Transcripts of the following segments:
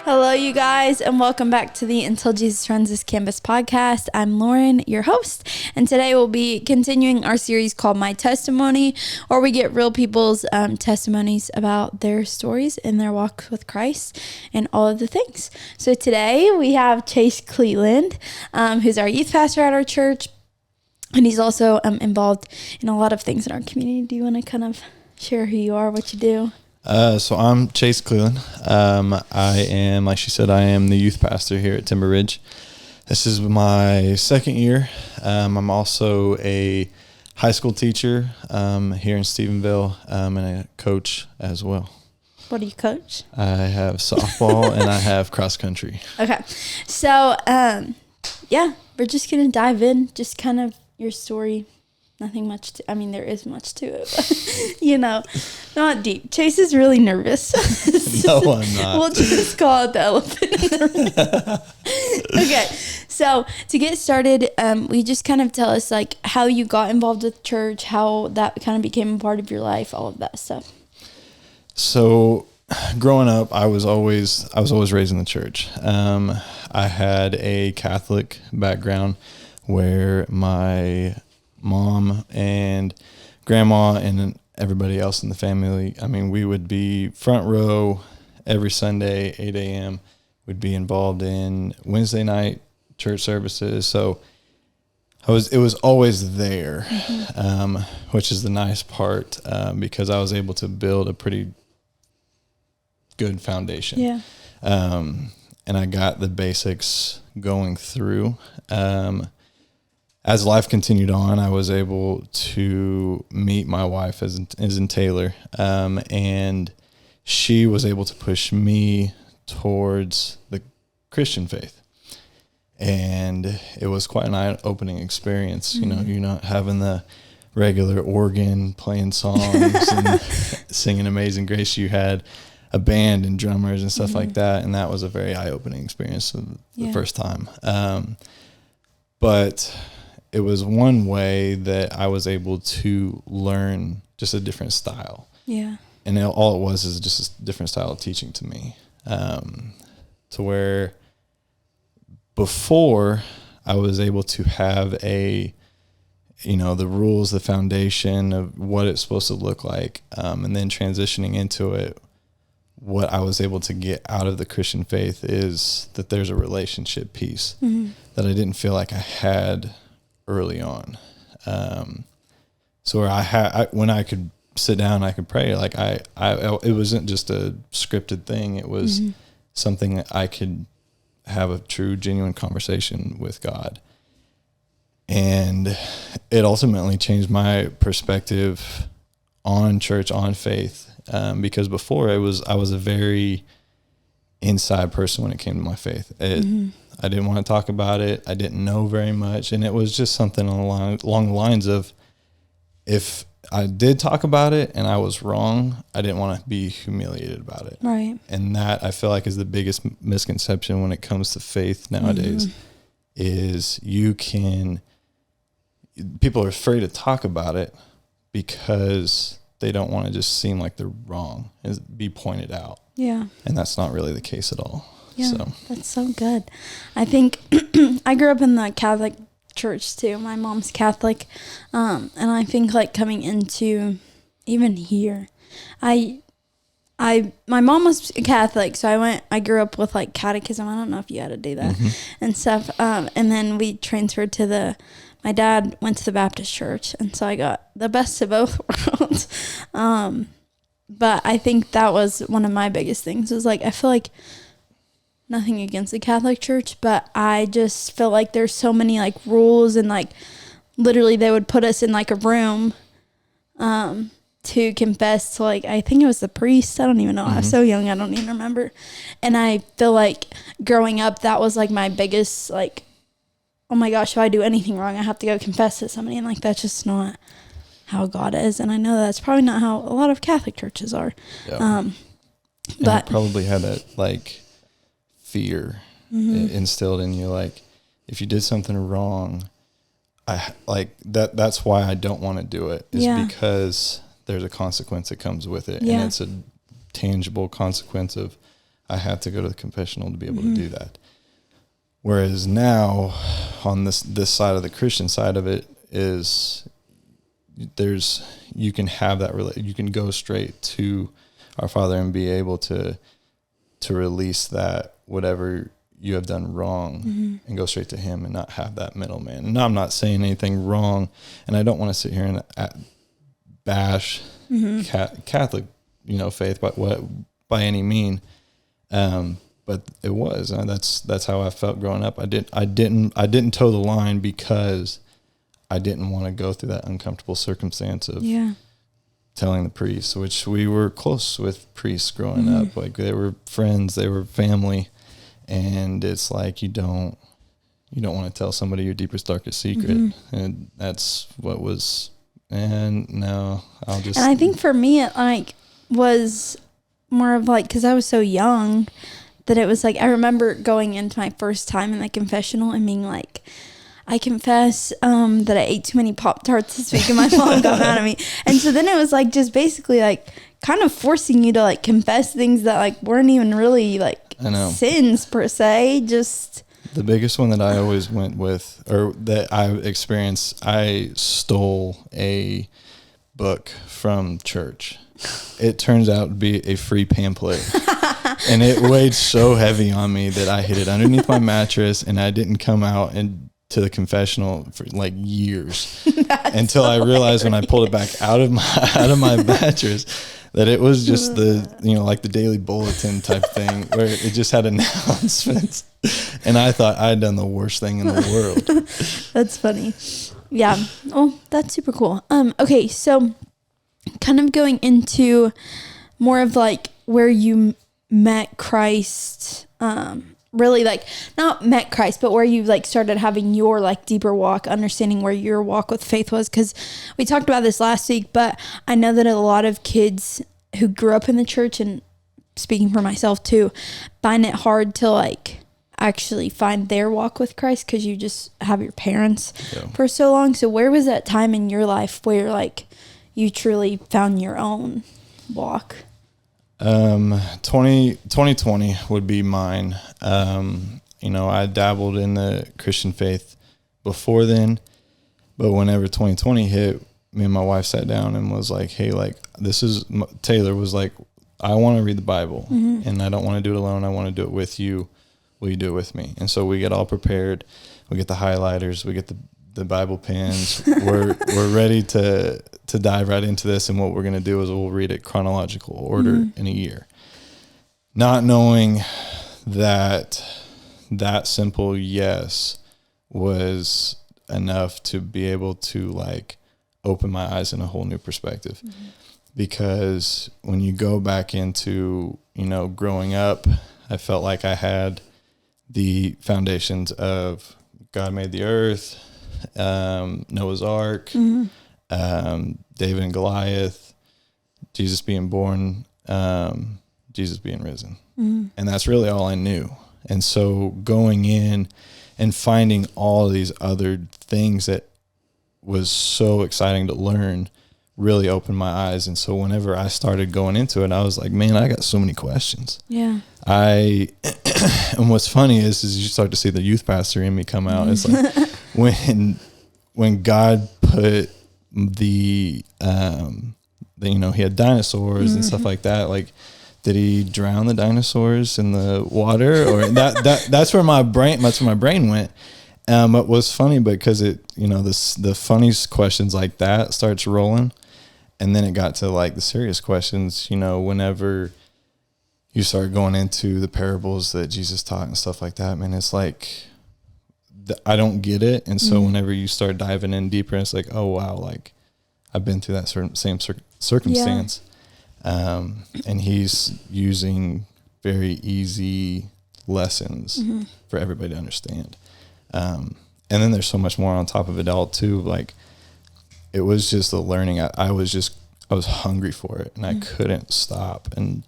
Hello, you guys, and welcome back to the Until Jesus Runs This Campus podcast. I'm Lauren, your host, and today we'll be continuing our series called My Testimony, where we get real people's testimonies about their stories and their walks with Christ and all of the things. So today we have Chase Cleveland, who's our youth pastor at our church, and he's also involved in a lot of things in our community. Do you want to kind of share who you are, what you do? So I'm Chase Cleveland. I am, like she said, I am the youth pastor here at Timber Ridge. This is my second year. I'm also a high school teacher here in Stephenville and a coach as well. What do you coach? I have softball and I have cross country. Okay. So, we're just going to dive in, just kind of your story. Nothing much there is much to it, but, not deep. Chase is really nervous. No, I'm not. We'll just call it the elephant in the room. Okay. So to get started, we just kind of tell us like how you got involved with church, how that kind of became a part of your life, all of that stuff. So growing up, I was always raised in the church. I had a Catholic background where my mom and grandma and everybody else in the family, we would be front row every Sunday, 8 a.m. We'd be involved in Wednesday night church services. So it was always there, which is the nice part, because I was able to build a pretty good foundation. Yeah. And I got the basics going through. As life continued on, I was able to meet my wife as in Taylor, and she was able to push me towards the Christian faith. And it was quite an eye-opening experience. Mm-hmm. You're not having the regular organ playing songs and singing Amazing Grace. You had a band and drummers and stuff like that, and that was a very eye-opening experience the first time. But it was one way that I was able to learn just a different style. Yeah. And all it was is just a different style of teaching to me. To where before I was able to have the rules, the foundation of what it's supposed to look like. And then transitioning into it, what I was able to get out of the Christian faith is that there's a relationship piece that I didn't feel like I had early on. So where when I could sit down, I could pray, like it wasn't just a scripted thing. It was something that I could have a true, genuine conversation with God. And it ultimately changed my perspective on church, on faith. Because before I was a very inside person when it came to my faith. I didn't want to talk about it. I didn't know very much. And it was just something along the lines of, if I did talk about it and I was wrong, I didn't want to be humiliated about it. Right. And that, I feel like, is the biggest misconception when it comes to faith nowadays, is people are afraid to talk about it because they don't want to just seem like they're wrong and be pointed out. Yeah. And that's not really the case at all. Yeah, that's so good. I think I grew up in the Catholic church too. My mom's Catholic. And I think like coming into even here, my mom was Catholic. So I grew up with like catechism. I don't know if you had to do that and stuff. And then we transferred to my dad went to the Baptist church. And so I got the best of both worlds. But I think that was one of my biggest things was like, I feel like, nothing against the Catholic Church, but I just feel like there's so many like rules, and like literally they would put us in like a room to confess to, like, I think it was the priest. I don't even know. I was so young, I don't even remember. And I feel like growing up, that was like my biggest like, oh my gosh, if I do anything wrong, I have to go confess to somebody. And like, that's just not how God is. And I know that's probably not how a lot of Catholic churches are. Yeah. But probably had that like fear instilled in you. Like, if you did something wrong, I like that. That's why I don't want to do it, is because there's a consequence that comes with it. And it's a tangible consequence of I had to go to the confessional to be able to do that. Whereas now on this side of the Christian side of it is you can have that you can go straight to our Father and be able to release that whatever you have done wrong and go straight to him and not have that middleman. And I'm not saying anything wrong, and I don't want to sit here and bash Catholic, faith, by any mean. But it was, that's how I felt growing up. I didn't toe the line because I didn't want to go through that uncomfortable circumstance of telling the priests, which we were close with priests growing up. Like they were friends, they were family. And it's like, you don't want to tell somebody your deepest, darkest secret. And that's what was, and no, and I think for me, it was more of cause I was so young that it was I remember going into my first time in the confessional and being I confess that I ate too many Pop-Tarts this week and my mom got mad at me. And so then it was just basically kind of forcing you to confess things that weren't even really sins per se. Just the biggest one that I always went with, or that I experienced, I stole a book from church. It turns out to be a free pamphlet. And it weighed so heavy on me that I hid it underneath my mattress, and I didn't come out to the confessional for years until I realized when I pulled it back out of my mattress that it was just the the Daily Bulletin type thing where it just had announcements, and I thought I'd done the worst thing in the world. That's funny. Yeah. Oh, that's super cool. Okay, so kind of going into more of where you met Christ, really not met Christ, but where you started having your deeper walk, understanding where your walk with faith was. Cause we talked about this last week, but I know that a lot of kids who grew up in the church, and speaking for myself too, find it hard to actually find their walk with Christ. Cause you just have your parents for so long. So where was that time in your life where you truly found your own walk? 2020 would be mine. I dabbled in the Christian faith before then, but whenever 2020 hit, me and my wife sat down and was hey, Taylor was I want to read the Bible and I don't want to do it alone. I want to do it with you. Will you do it with me? And so we get all prepared. We get the highlighters, we get the Bible pens. We're ready to dive right into this. And what we're going to do is we'll read it chronological order in a year. Not knowing that simple yes was enough to be able to open my eyes in a whole new perspective. Because when you go back into, growing up, I felt like I had the foundations of God made the earth, Noah's Ark, David and Goliath, Jesus being born, Jesus being risen. And that's really all I knew. And so going in and finding all of these other things that was so exciting to learn really opened my eyes. And so whenever I started going into it, I was man, I got so many questions. Yeah. And what's funny is you start to see the youth pastor in me come out. It's when God put the he had dinosaurs and stuff like that. Did he drown the dinosaurs in the water, or that's where my brain went. It was funny because the funniest questions like that starts rolling. And then it got to the serious questions, whenever you start going into the parables that Jesus taught and stuff like that, man, it's I don't get it. And so whenever you start diving in deeper, it's oh, wow, I've been through that same circumstance. Yeah. And he's using very easy lessons for everybody to understand. And then there's so much more on top of it all too. It was just the learning. I was hungry for it, and I couldn't stop. And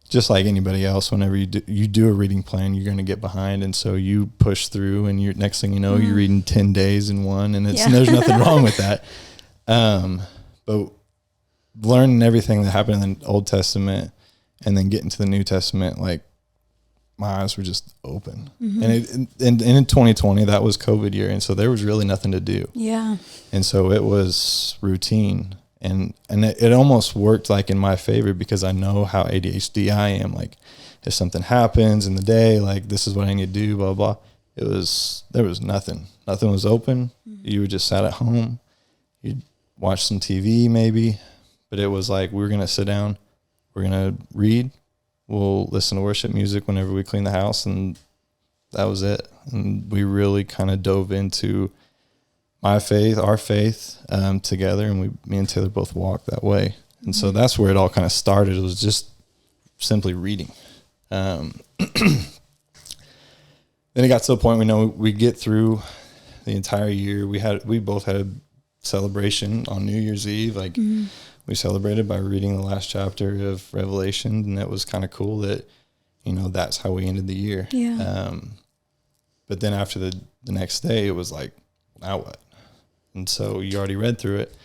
just like anybody else, whenever you do a reading plan, you're going to get behind. And so you push through, and next thing you know, you're reading 10 days in one, and there's nothing wrong with that. But learning everything that happened in the Old Testament and then getting to the New Testament, my eyes were just open. And in 2020, that was COVID year. And so there was really nothing to do. Yeah. And so it was routine. And it almost worked like in my favor because I know how ADHD I am. Like if something happens in the day, like this is what I need to do, blah, blah. There was nothing. Nothing was open. You would just sat at home. You'd watch some TV maybe. But it was like we were going to sit down. We're going to read. We'll listen to worship music whenever we clean the house, and that was it. And we really kind of dove into our faith together, and me and Taylor both walked that way. And so that's where it all kind of started. It was just simply reading. Then it got to the point we get through the entire year. We both had a celebration on New Year's Eve, like. We celebrated by reading the last chapter of Revelation, and that was kind of cool that, that's how we ended the year. Yeah. But then after the next day, it was like, now what? And so you already read through it.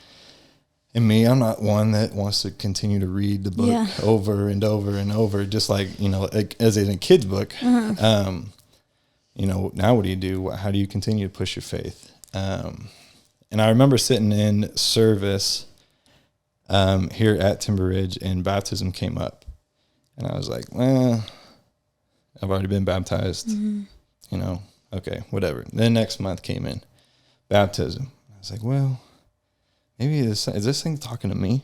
And me, I'm not one that wants to continue to read the book over and over and over, just like, as in a kid's book. Now what do you do? How do you continue to push your faith? And I remember sitting in service here at Timber Ridge, and baptism came up, and I was like, well, I've already been baptized, okay, whatever. Then next month came in, baptism. I was like, well, maybe is this thing talking to me?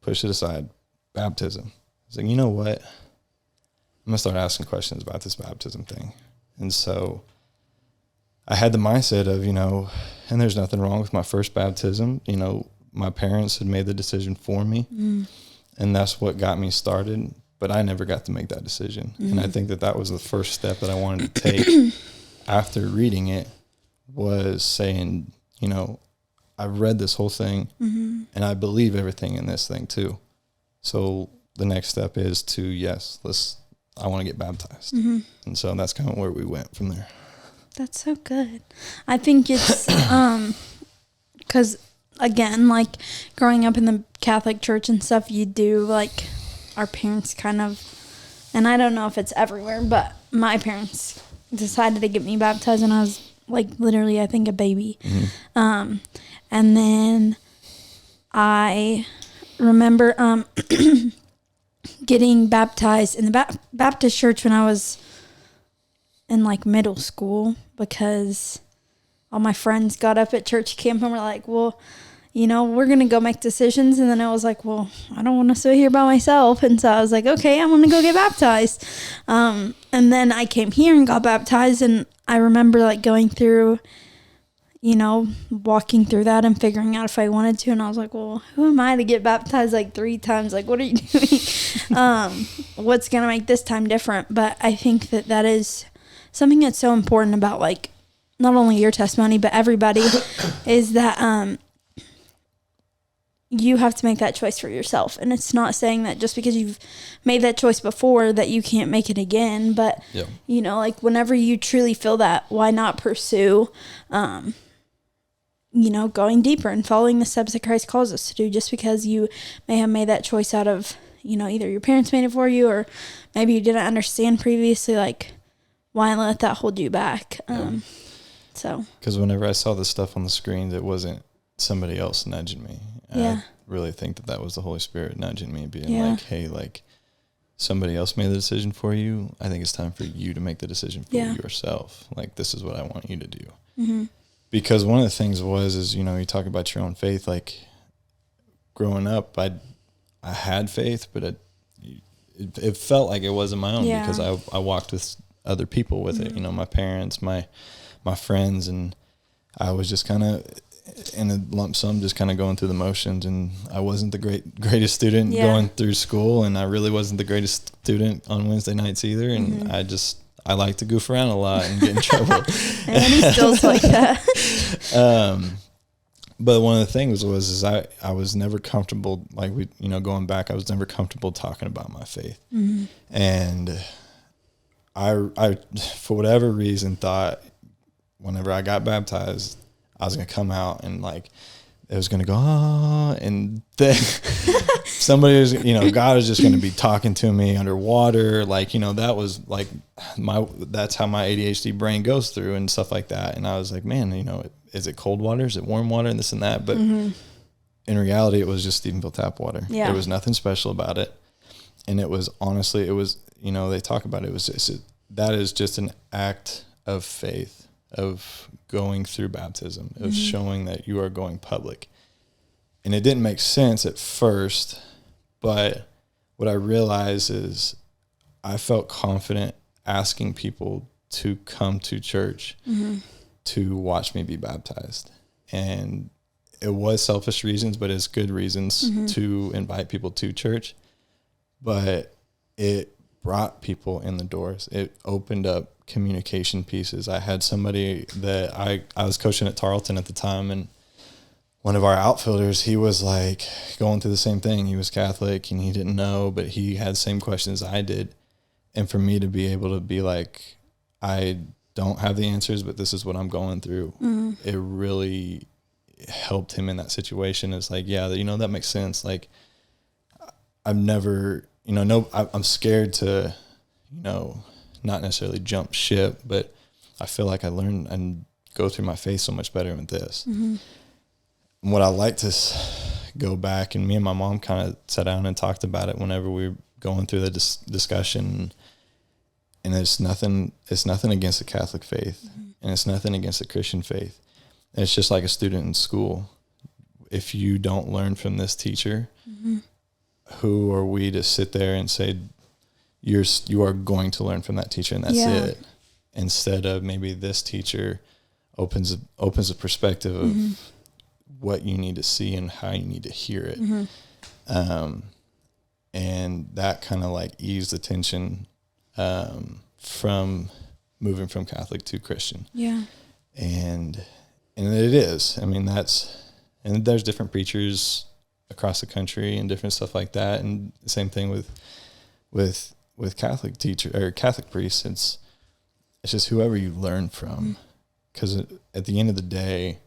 Push it aside. Baptism. I was like, you know what? I'm gonna start asking questions about this baptism thing. And so I had the mindset of, and there's nothing wrong with my first baptism, my parents had made the decision for me, and that's what got me started. But I never got to make that decision. And I think that was the first step that I wanted to take after reading it, was saying, I've read this whole thing, and I believe everything in this thing too. So the next step is I want to get baptized. And so that's kind of where we went from there. That's so good. I think it's, 'cause again, like growing up in the Catholic Church and stuff, you do like our parents kind of, and I don't know if it's everywhere, but my parents decided to get me baptized when I was like literally, I think, a baby. And then I remember getting baptized in the Baptist church when I was in like middle school, because all my friends got up at church camp and were like, well, we're going to go make decisions. And then I was like, well, I don't want to sit here by myself. And so I was like, okay, I'm going to go get baptized. And then I came here and got baptized. And I remember like going through, walking through that and figuring out if I wanted to. And I was like, well, who am I to get baptized like 3 times? Like, what are you doing? What's going to make this time different? But I think that is something that's so important about like, not only your testimony, but everybody is that, you have to make that choice for yourself. And it's not saying that just because you've made that choice before that you can't make it again. But, like whenever you truly feel that, why not pursue, going deeper and following the steps that Christ calls us to do, just because you may have made that choice out of, either your parents made it for you, or maybe you didn't understand previously, like why let that hold you back? So. Because whenever I saw the stuff on the screen, it wasn't somebody else nudging me. I really think that was the Holy Spirit nudging me, being like, hey, like somebody else made the decision for you. I think it's time for you to make the decision for yourself. Like, this is what I want you to do. Because one of the things is, you talk about your own faith. Like growing up, I had faith, but it felt like it wasn't my own because I walked with other people with it, my parents, my friends, and I was just kind of in a lump sum, just kind of going through the motions. And I wasn't the greatest student going through school, and I really wasn't the greatest student on Wednesday nights either. And I like to goof around a lot and get in trouble. And he still's like that. But one of the things was I was never comfortable, like going back, I was never comfortable talking about my faith. And I for whatever reason thought whenever I got baptized, I was going to come out and like, it was going to go, and then somebody is, God is just going to be talking to me underwater. Like, that was like that's how my ADHD brain goes through and stuff like that. And I was like, man, is it cold water? Is it warm water? And this and that. But in reality, it was just Stephenville tap water. Yeah. There was nothing special about it. And it was honestly, they talk about it. It was that is just an act of faith, of going through baptism, of showing that you are going public. And it didn't make sense at first, but what I realized is I felt confident asking people to come to church to watch me be baptized. And it was selfish reasons, but it's good reasons to invite people to church. But it brought people in the doors. It opened up communication pieces. I had somebody that I was coaching at Tarleton at the time, and one of our outfielders, he was like going through the same thing. He was Catholic and he didn't know, but he had the same questions I did. And for me to be able to be like, I don't have the answers, but this is what I'm going through. It really helped him in that situation. It's like, yeah, that makes sense. Like, I've never, I'm scared to, not necessarily jump ship, but I feel like I learn and go through my faith so much better with this. And what I like to go back, and me and my mom kind of sat down and talked about it whenever we were going through the discussion. And it's nothing against the Catholic faith, and it's nothing against the Christian faith. And it's just like a student in school. If you don't learn from this teacher, who are we to sit there and say, you are going to learn from that teacher and that's it? Instead of maybe this teacher opens a perspective of what you need to see and how you need to hear it. And that kind of like eased the tension from moving from Catholic to Christian. Yeah. And it is. I mean, and there's different preachers across the country and different stuff like that. And the same thing with Catholic teacher or Catholic priests. It's just whoever you learn from, because at the end of the day,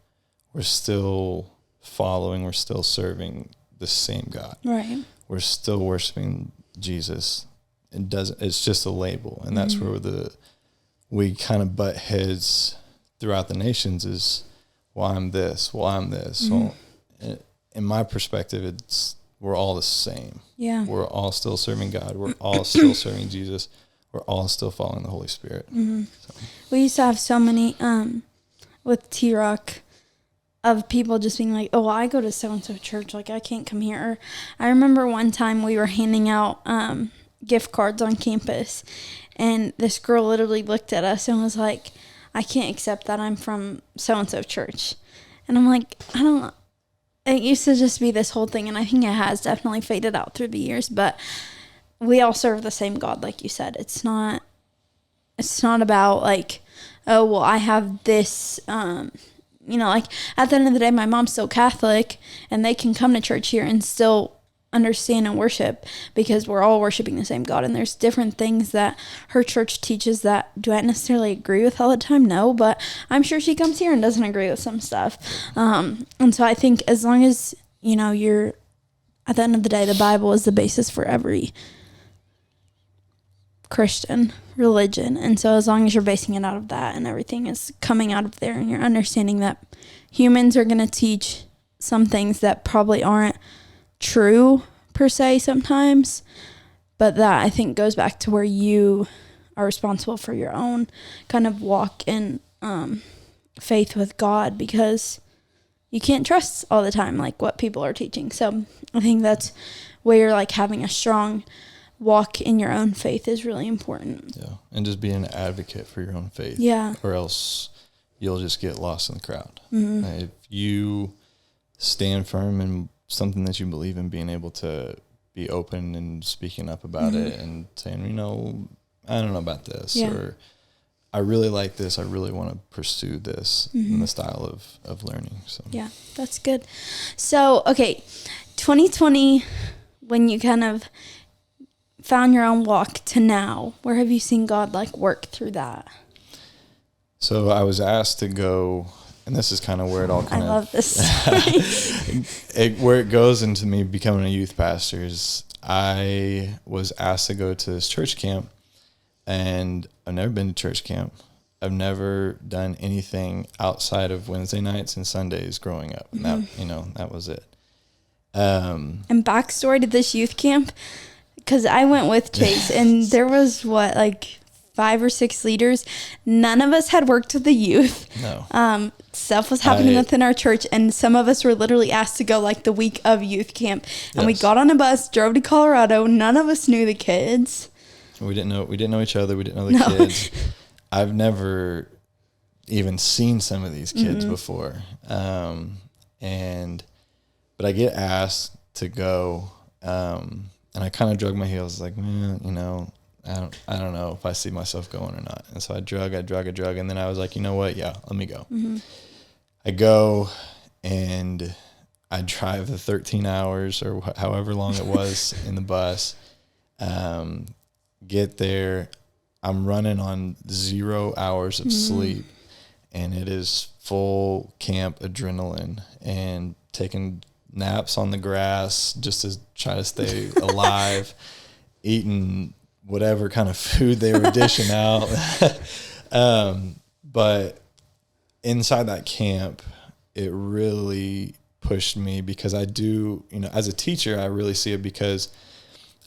we're still we're still serving the same God. Right. We're still worshiping Jesus. It's just a label. And that's where we kind of butt heads throughout the nations is, well, I'm this. Well, I'm this. Well, in my perspective, we're all the same. Yeah. We're all still serving God. We're all still serving Jesus. We're all still following the Holy Spirit. So. We used to have so many, with T-Rock, of people just being like, oh, well, I go to so-and-so church. Like, I can't come here. Or I remember one time we were handing out gift cards on campus, and this girl literally looked at us and was like, I can't accept that I'm from so-and-so church. And I'm like, I don't know. It used to just be this whole thing, and I think it has definitely faded out through the years, but we all serve the same God, like you said. It's not about like, oh, well, I have this, like at the end of the day, my mom's still Catholic, and they can come to church here and still understand and worship because we're all worshiping the same God. And there's different things that her church teaches that do I necessarily agree with all the time? No, but I'm sure she comes here and doesn't agree with some stuff. And so I think as long as, you're at the end of the day, the Bible is the basis for every Christian religion. And so as long as you're basing it out of that and everything is coming out of there and you're understanding that humans are going to teach some things that probably aren't true per se sometimes, but that I think goes back to where you are responsible for your own kind of walk in faith with God, because you can't trust all the time like what people are teaching. So I think that's where like having a strong walk in your own faith is really important. Yeah, and just being an advocate for your own faith. Yeah, or else you'll just get lost in the crowd. If you stand firm in something that you believe in, being able to be open and speaking up about it and saying, I don't know about this, or I really like this. I really want to pursue this in the style of learning. So yeah, that's good. So, okay, 2020, when you kind of found your own walk to now, where have you seen God like work through that? So I was asked to go and this is kind of where it all kind I of love this story. where it goes into me becoming a youth pastor is I was asked to go to this church camp, and I've never been to church camp. I've never done anything outside of Wednesday nights and Sundays growing up. And that was it. And backstory to this youth camp, because I went with Chase, and there was 5 or 6 leaders. None of us had worked with the youth. No. Stuff was happening within our church, and some of us were literally asked to go the week of youth camp. And we got on a bus, drove to Colorado. None of us knew the kids. We didn't know each other. We didn't know the kids. I've never even seen some of these kids before. But I get asked to go, and I kind of drug my heels, man, I don't know if I see myself going or not. And so I drug, and then I was like, you know what? Yeah, let me go. Mm-hmm. I go, and I drive the 13 hours or however long it was in the bus. Get there. I'm running on 0 hours of sleep, and it is full camp adrenaline and taking naps on the grass just to try to stay alive, eating whatever kind of food they were dishing out. But inside that camp, it really pushed me because I do, as a teacher, I really see it because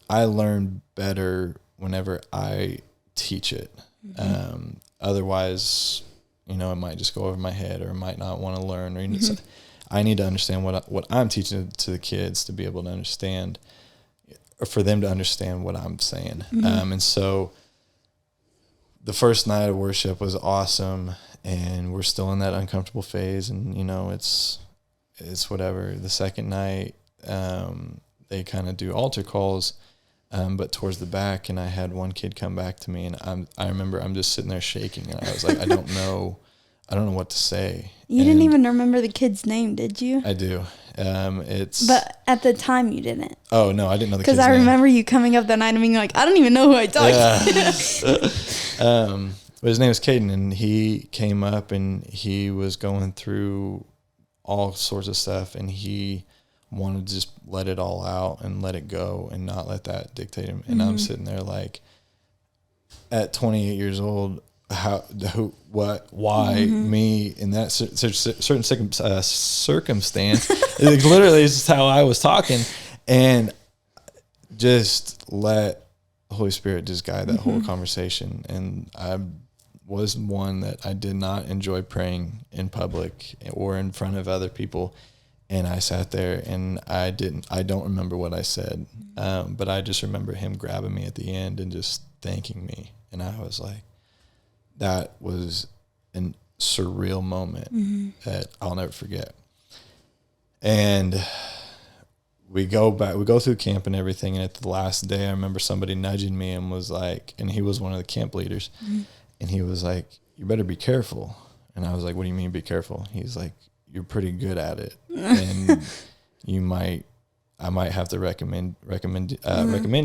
I learn better whenever I teach it. Otherwise, it might just go over my head, or I might not want to learn. Or I need to understand what I'm teaching to the kids to be able to understand, or for them to understand what I'm saying. And so the first night of worship was awesome, and we're still in that uncomfortable phase, and it's whatever. The second night, they kind of do altar calls, but towards the back, and I had one kid come back to me, and I remember I'm just sitting there shaking, and I was like, I don't know what to say. You didn't even remember the kid's name, did you? I do. But at the time you didn't. Oh no, I didn't know the kid's name. Because I remember you coming up that night and being like, I don't even know who I talked to. But his name was Caden, and he came up, and he was going through all sorts of stuff, and he wanted to just let it all out and let it go and not let that dictate him. And I'm sitting there at 28 years old, why me in that certain circumstance? It literally is just how I was talking, and just let the Holy Spirit just guide that whole conversation. And I was one that I did not enjoy praying in public or in front of other people. And I sat there, and I don't remember what I said. But I just remember him grabbing me at the end and just thanking me. And I was like, that was a surreal moment that I'll never forget. And we go through camp and everything. And at the last day, I remember somebody nudging me and was like, and he was one of the camp leaders, and he was like, you better be careful. And I was like, what do you mean be careful? He's like, you're pretty good at it. And I might have to recommend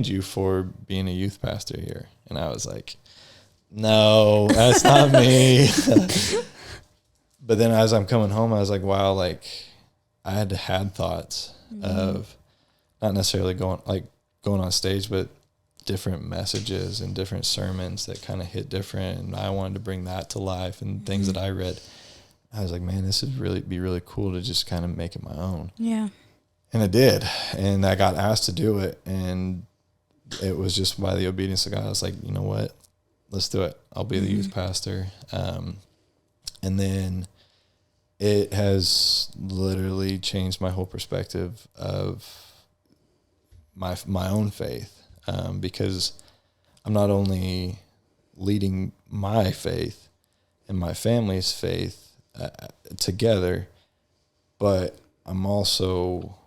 you for being a youth pastor here. And I was like, no, that's not me. But then as I'm coming home, I was like, wow, I had thoughts of not necessarily going on stage, but different messages and different sermons that kind of hit different. And I wanted to bring that to life and things that I read. I was like, man, this would be really cool to just kind of make it my own. Yeah. And I did. And I got asked to do it. And it was just by the obedience of God. I was like, you know what? Let's do it. I'll be the youth pastor. And then it has literally changed my whole perspective of my own faith. Because I'm not only leading my faith and my family's faith together, but I'm also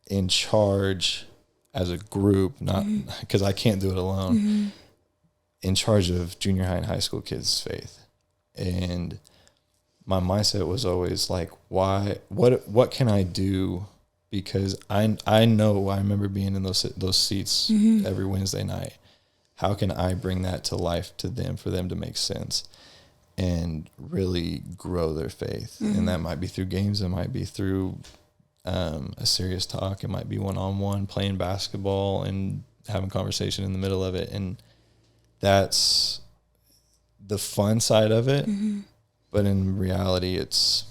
in charge as a group, not because I can't do it alone, in charge of junior high and high school kids' faith. And my mindset was always like, what can I do? Because I remember being in those seats every Wednesday night. How can I bring that to life to them for them to make sense? and really grow their faith. And that might be through games. It might be through a serious talk. It might be one-on-one playing basketball and having conversation in the middle of it. And that's the fun side of it. But in reality, it's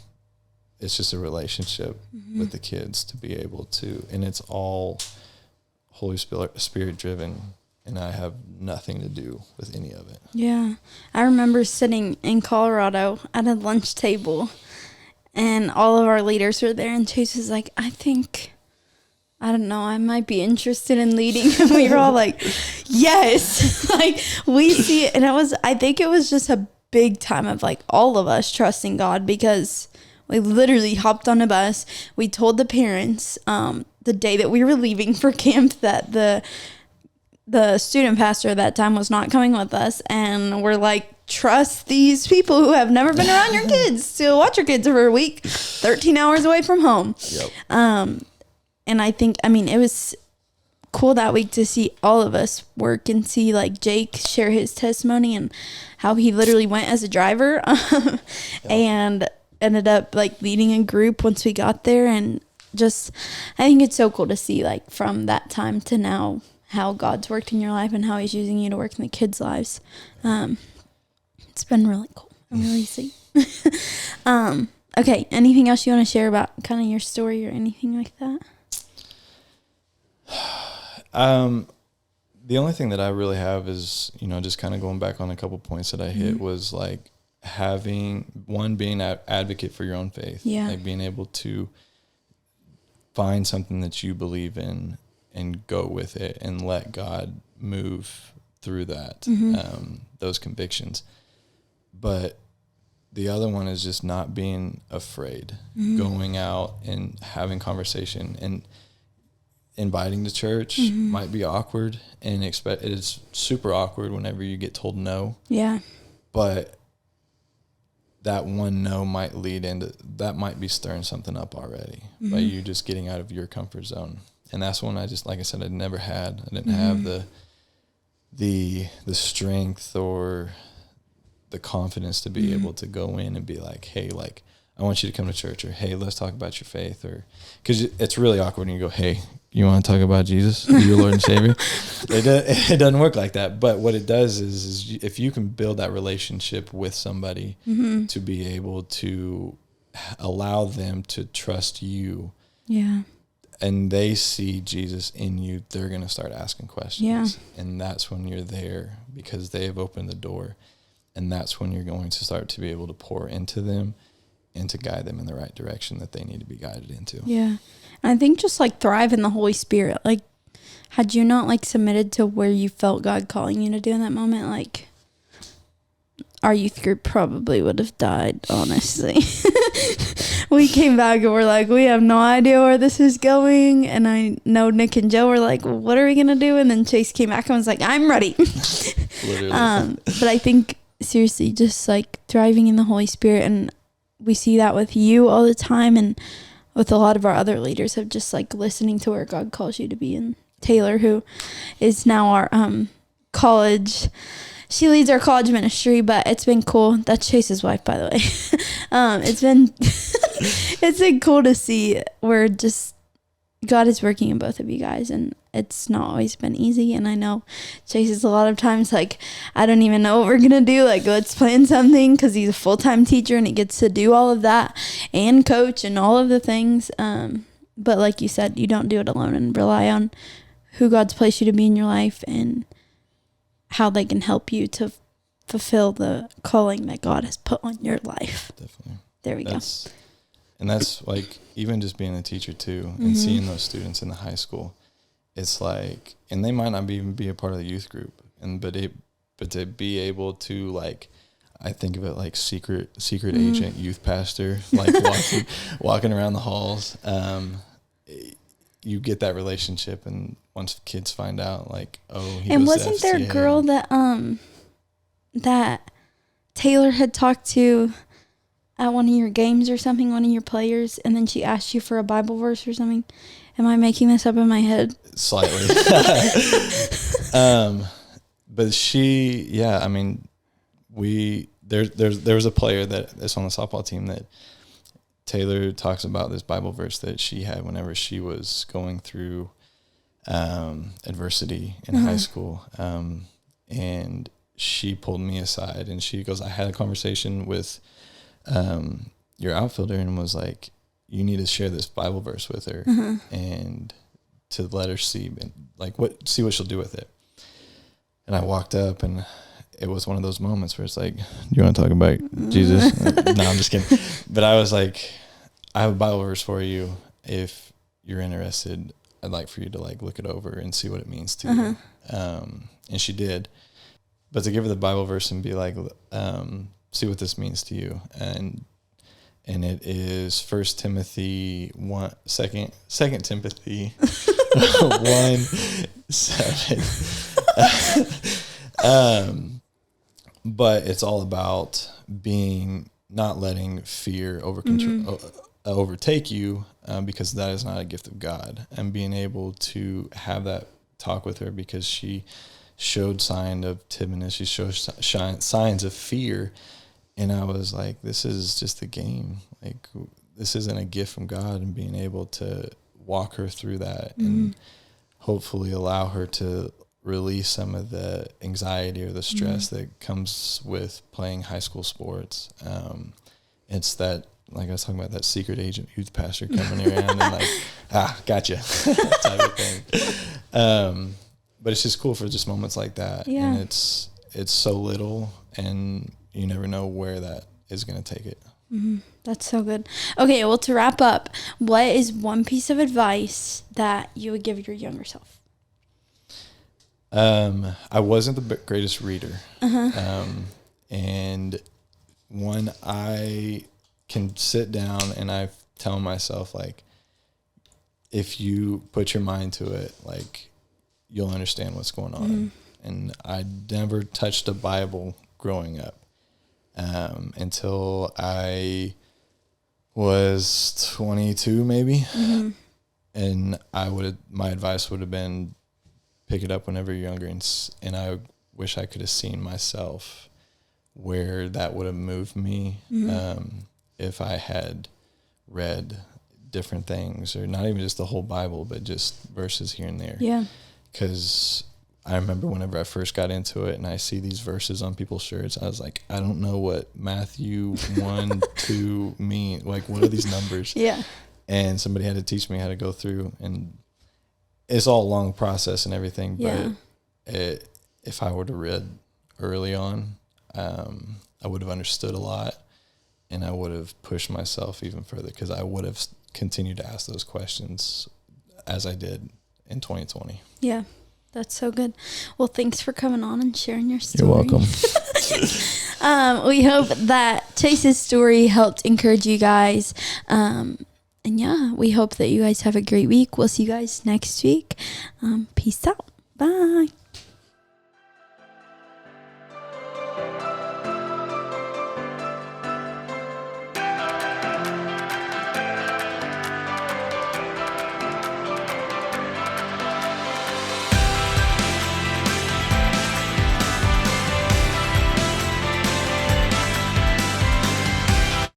just a relationship with the kids to be able to, and it's all Holy Spirit driven. And I have nothing to do with any of it. Yeah. I remember sitting in Colorado at a lunch table, and all of our leaders were there, and Chase was like, I don't know, I might be interested in leading. And we were all like, yes. Like, we see it. And I think it was just a big time of like all of us trusting God, because we literally hopped on a bus. We told the parents the day that we were leaving for camp that the student pastor at that time was not coming with us, and we're like, trust these people who have never been around your kids to watch your kids for a week, 13 hours away from home. Yep. And it was cool that week to see all of us work and see like Jake share his testimony and how he literally went as a driver and ended up like leading a group once we got there. And just, I think it's so cool to see like from that time to now how God's worked in your life and how he's using you to work in the kids' lives. It's been really cool. I'm really see. Okay. Anything else you want to share about kind of your story or anything like that? The only thing that I really have is, just kind of going back on a couple points that I hit was like being an advocate for your own faith. Yeah. Like being able to find something that you believe in and go with it and let God move through that, those convictions. But the other one is just not being afraid, going out and having conversation, and inviting to church might be awkward, and it is super awkward whenever you get told no. Yeah. But that one no might might be stirring something up already by you just getting out of your comfort zone. And that's one I just, like I said, I never had. I didn't have the strength or the confidence to be able to go in and be like, hey, like, I want you to come to church, or hey, let's talk about your faith, or because it's really awkward when you go, hey, you want to talk about Jesus, your Lord and Savior? It doesn't work like that. But what it does is if you can build that relationship with somebody to be able to allow them to trust you, and they see Jesus in you, they're going to start asking questions. And that's when you're there, because they have opened the door. And that's when you're going to start to be able to pour into them and to guide them in the right direction that they need to be guided into. Yeah. And I think just like thrive in the Holy Spirit. Like, had you not like submitted to where you felt God calling you to do in that moment, like our youth group probably would have died, honestly. We came back and we're like, we have no idea where this is going. And I know Nick and Joe were like, well, what are we going to do? And then Chase came back and was like, I'm ready. Literally. But I think seriously, just like thriving in the Holy Spirit. And we see that with you all the time, and with a lot of our other leaders, of just like listening to where God calls you to be. And Taylor, who is now our college, she leads our college ministry, but it's been cool. That's Chase's wife, by the way. It's been cool to see where just God is working in both of you guys, and it's not always been easy. And I know Chase is a lot of times like, I don't even know what we're gonna do, like let's plan something, because he's a full-time teacher and he gets to do all of that and coach and all of the things, but like you said, you don't do it alone, and rely on who God's placed you to be in your life and how they can help you to fulfill the calling that God has put on your life. Definitely. There we go. And that's like, even just being a teacher too, and seeing those students in the high school, it's like, and they might not even be a part of the youth group, but to be able to, like, I think of it like secret agent youth pastor, like walking around the halls. You get that relationship, and once kids find out, like, oh, he and goes wasn't to there a FCA. girl that Taylor had talked to at one of your games or something, one of your players, and then she asked you for a Bible verse or something? Am I making this up in my head? Slightly. But she, I mean, there was a player that's on the softball team that Taylor talks about this Bible verse that she had whenever she was going through adversity in high school. And she pulled me aside and she goes, I had a conversation with your outfielder and was like, you need to share this Bible verse with her and to let her see see what she'll do with it. And I walked up and it was one of those moments where it's like, do you want to talk about Jesus? No, I'm just kidding. But I was like, I have a Bible verse for you. If you're interested, I'd like for you to like look it over and see what it means to you. And she did. But to give her the Bible verse and be like, see what this means to you. And it is 1 Timothy 1, 2 Timothy 1:7. But it's all about not letting fear overtake you, because that is not a gift of God, and being able to have that talk with her because she showed signs of timidness. She showed signs of fear. And I was like, this is just a game. Like, this isn't a gift from God, and being able to walk her through that and hopefully allow her to release some of the anxiety or the stress that comes with playing high school sports. It's that, like I was talking about, that secret agent youth pastor coming around and like, gotcha type of thing. But it's just cool for just moments like that. Yeah. And it's so little, and you never know where that is going to take it. That's so good. Okay, well, to wrap up, what is one piece of advice that you would give your younger self? I wasn't the greatest reader. And when I can sit down and I tell myself, like, if you put your mind to it, like, you'll understand what's going on. And I never touched a Bible growing up. Until I was 22, maybe. And my advice would have been, pick it up whenever you're younger. And I wish I could have seen myself where that would have moved me. If I had read different things, or not even just the whole Bible, but just verses here and there. Yeah. 'Cause I remember whenever I first got into it and I see these verses on people's shirts, I was like, I don't know what Matthew 1-2 mean. Like, what are these numbers? Yeah. And somebody had to teach me how to go through, and it's all a long process and everything. But if I were to read early on, I would have understood a lot, and I would have pushed myself even further, because I would have continued to ask those questions as I did in 2020. Yeah. That's so good. Well, thanks for coming on and sharing your story. You're welcome. We hope that Chase's story helped encourage you guys. And yeah, we hope that you guys have a great week. We'll see you guys next week. Peace out. Bye.